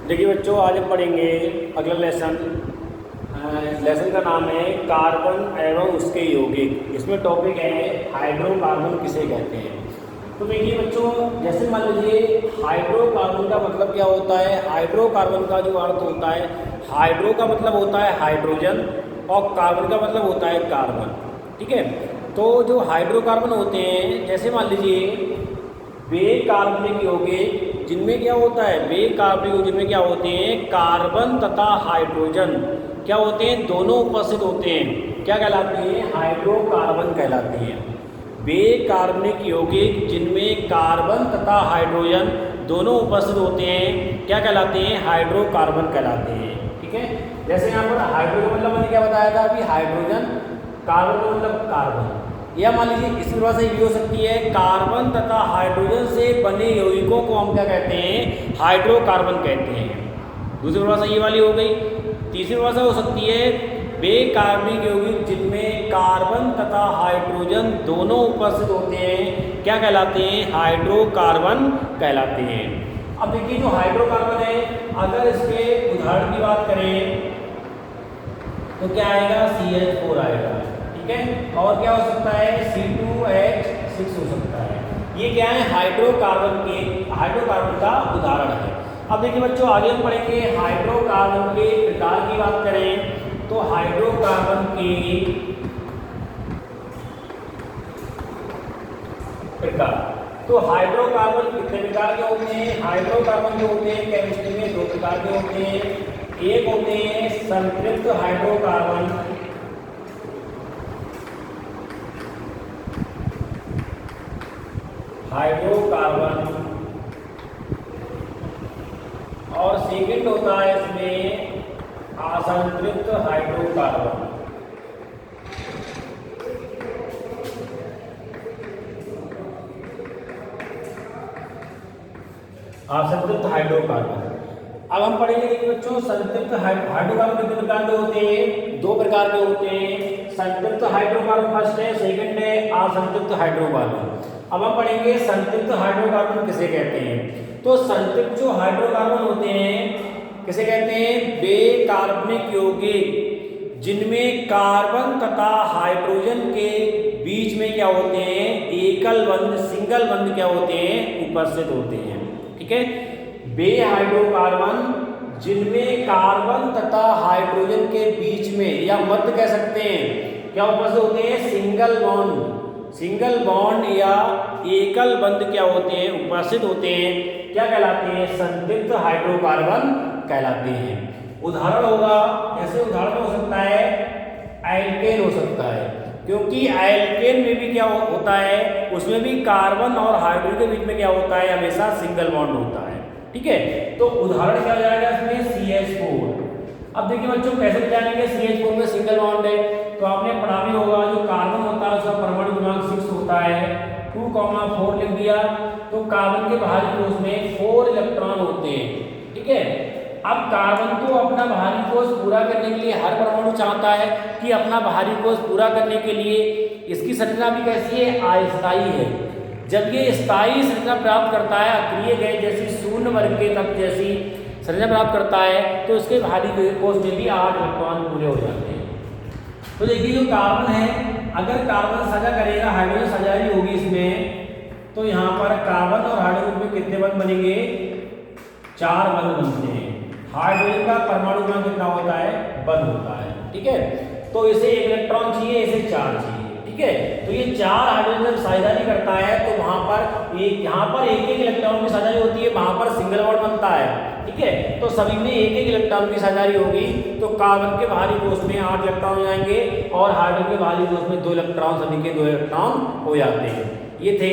देखिए बच्चों, आज हम पढ़ेंगे अगला लेसन। लेसन का नाम है कार्बन एवं उसके यौगिक। इसमें टॉपिक है हाइड्रोकार्बन किसे कहते हैं। तो देखिए बच्चों, जैसे मान लीजिए हाइड्रोकार्बन का मतलब क्या होता है। हाइड्रोकार्बन का जो अर्थ होता है, हाइड्रो का मतलब होता है हाइड्रोजन और कार्बन का मतलब होता है कार्बन। ठीक है, तो जो हाइड्रोकार्बन होते हैं, जैसे मान लीजिए बेकार्बनिक यौगिक जिनमें क्या होता है, बेकार्बनिक यौगिक जिनमें क्या होते हैं, कार्बन तथा हाइड्रोजन क्या होते हैं, दोनों उपस्थित होते हैं। क्या कहलाते हैं, हाइड्रोकार्बन कहलाते हैं। बेकार्बनिक यौगिक जिनमें कार्बन तथा हाइड्रोजन दोनों उपस्थित होते हैं क्या कहलाते हैं, हाइड्रोकार्बन कहलाते हैं। ठीक है, जैसे यहाँ पर हाइड्रोजन मतलब मैंने क्या बताया था अभी, हाइड्रोजन, कार्बन मतलब कार्बन। या मान लीजिए इस परिभाषा ये भी हो सकती है, कार्बन तथा हाइड्रोजन से बने यौगिकों को हम क्या कहते हैं, हाइड्रोकार्बन कहते हैं। दूसरी परिभाषा ये वाली हो गई। तीसरी परिभाषा हो सकती है, बेकार्बनिक यौगिक जिनमें कार्बन तथा हाइड्रोजन दोनों उपस्थित होते हैं क्या कहलाते हैं, हाइड्रोकार्बन कहलाते हैं। अब देखिए जो हाइड्रोकार्बन है, अगर इसके उदाहरण की बात करें तो क्या आएगा, CH4 आएगा। ठीक है, और क्या हो सकता है, C2H6 हो सकता है। ये क्या है, हाइड्रोकार्बन का उदाहरण है। अब देखिए बच्चों, आगे हम पढ़ेंगे हाइड्रोकार्बन के प्रकार की बात करें तो हाइड्रोकार्बन के प्रकार। तो हाइड्रोकार्बन कितने प्रकार के होते हैं, हाइड्रोकार्बन जो होते हैं केमिस्ट्री में 2 प्रकार के होते हैं। एक होते हैं संतृप्त हाइड्रोकार्बन, और सेकंड होता है इसमें असंतृप्त हाइड्रोकार्बन। असंतृप्त हाइड्रोकार्बन। अब हम पढ़ेंगे कि बच्चों संतृप्त हाइड्रोकार्बन कितने प्रकार के होते हैं, 2 प्रकार के होते हैं। संतृप्त हाइड्रोकार्बन फर्स्ट है, सेकंड है असंतृप्त हाइड्रोकार्बन। अब हम पढ़ेंगे संतृप्त हाइड्रोकार्बन किसे कहते हैं। तो संतृप्त जो हाइड्रोकार्बन होते हैं किसे कहते हैं, बेकार्बनिक यौगिक जिनमें कार्बन तथा हाइड्रोजन के बीच में क्या होते हैं, एकल बंध, सिंगल बंध क्या होते हैं, उपस्थित होते हैं। ठीक है, बेहाइड्रोकार्बन जिनमें कार्बन तथा हाइड्रोजन के बीच में या मध्य कह सकते हैं क्या उपस्थित होते हैं, सिंगल बॉन्ड या एकल बंध क्या होते हैं, उपस्थित होते हैं। क्या कहलाते हैं, संतृप्त हाइड्रोकार्बन कहलाते हैं। उदाहरण होगा, जैसे उदाहरण हो सकता है एल्केन हो सकता है, क्योंकि एल्केन में भी क्या होता है, उसमें भी कार्बन और हाइड्रोजन के बीच में क्या होता है, हमेशा सिंगल बॉन्ड होता है। ठीक है, तो उदाहरण क्या हो जाएगा इसमें, CH4। अब देखिए बच्चों कैसे जानेंगे, CH4 में सिंगल बॉन्ड है तो आपने पढ़ा भी होगा, जो कार्बन होता है उसका परमाणु क्रमांक 6 होता है, 2,4 लिख दिया। तो कार्बन के बाहरी कोश में 4 इलेक्ट्रॉन होते हैं। ठीक है, अब कार्बन को अपना बाहरी कोश पूरा करने के लिए हर परमाणु चाहता है कि अपना बाहरी कोश पूरा करने के लिए इसकी संरचना भी कैसी है, अस्थायी है। जब ये स्थायी संरचना प्राप्त करता है, अक्रिय गैस जैसी शून्य वर्ग के तत्व जैसी संरचना प्राप्त करता है, तो उसके बाहरी कोश में भी 8 इलेक्ट्रॉन पूरे हो जाते हैं। तो देखिए जो कार्बन है, अगर कार्बन साझा करेगा, हाइड्रोजन साझाई होगी इसमें, तो यहाँ पर कार्बन और हाइड्रोजन में कितने बंध बनेंगे, 4 बंध बनते हैं। हाइड्रोजन का परमाणु क्रमांक कितना होता है, बंध होता है। ठीक है, तो इसे 1 इलेक्ट्रॉन चाहिए, इसे 4 चाहिए। ठीक है, तो ये 4 हाइड्रोजन जब साझेदारी करता है तो वहां पर यहाँ पर एक इलेक्ट्रॉन की साझेदारी होती है, वहां पर सिंगल बॉन्ड बनता है। ठीक है, तो सभी में एक इलेक्ट्रॉन की साझेदारी होगी, तो कार्बन के बाहरी कोश में 8 इलेक्ट्रॉन हो जाएंगे और हाइड्रोजन के बाहरी कोश में 2 इलेक्ट्रॉन, सभी के 2 इलेक्ट्रॉन हो जाते हैं। ये थे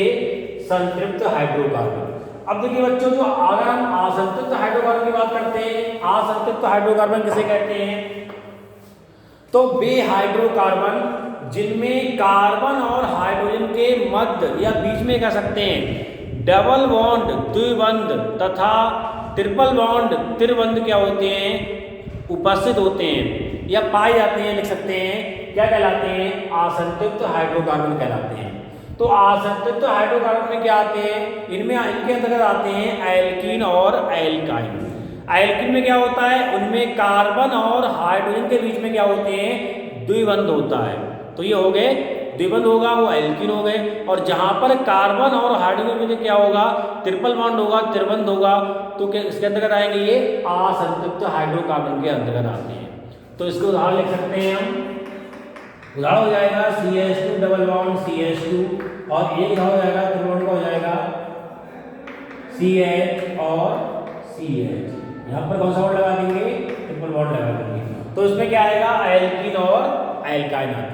संतृप्त हाइड्रोकार्बन। अब देखिए बच्चों, जो अगर हम असंतृप्त हाइड्रोकार्बन की बात करते हैं, असंतृप्त हाइड्रोकार्बन किसे कहते हैं, तो बेहाइड्रोकार्बन जिनमें कार्बन और हाइड्रोजन के मध्य या बीच में कह सकते हैं डबल बॉन्ड, द्विबंध तथा ट्रिपल बॉन्ड, त्रिबंध क्या होते हैं, उपस्थित होते हैं या पाए जाते हैं, लिख सकते हैं। क्या कहलाते हैं, असंतृप्त हाइड्रोकार्बन कहलाते हैं। तो असंतृप्त हाइड्रोकार्बन में क्या आते हैं, इनमें इनके अंतर्गत आते हैं एल्कीन और एल्काइन। एल्किन में क्या होता है, उनमें कार्बन और हाइड्रोजन के बीच में क्या होते हैं, द्विबंध होता है। तो ये हो गए द्विबंध होगा वो एल्किन हो गए। और जहां पर कार्बन और हाइड्रोजन में क्या होगा, ट्रिपल बॉन्ड होगा, त्रिबंध होगा, तो इसके अंतर्गत आएंगे ये असंतृप्त हाइड्रोकार्बन के अंतर्गत आते हैं। तो इसको उदाहरण लिख सकते हैं हम। उदाहरण हो जाएगा CH2 डबल बॉन्ड CH2 और एक हो जाएगा ट्रिपल बॉन्ड का हो जाएगा CH और CH। यहाँ पर कौन सा बॉन्ड लगा देंगे, ट्रिपल बॉन्ड लगा देंगे। तो इसमें क्या आएगा, एल्किन और एल्काइन आता है।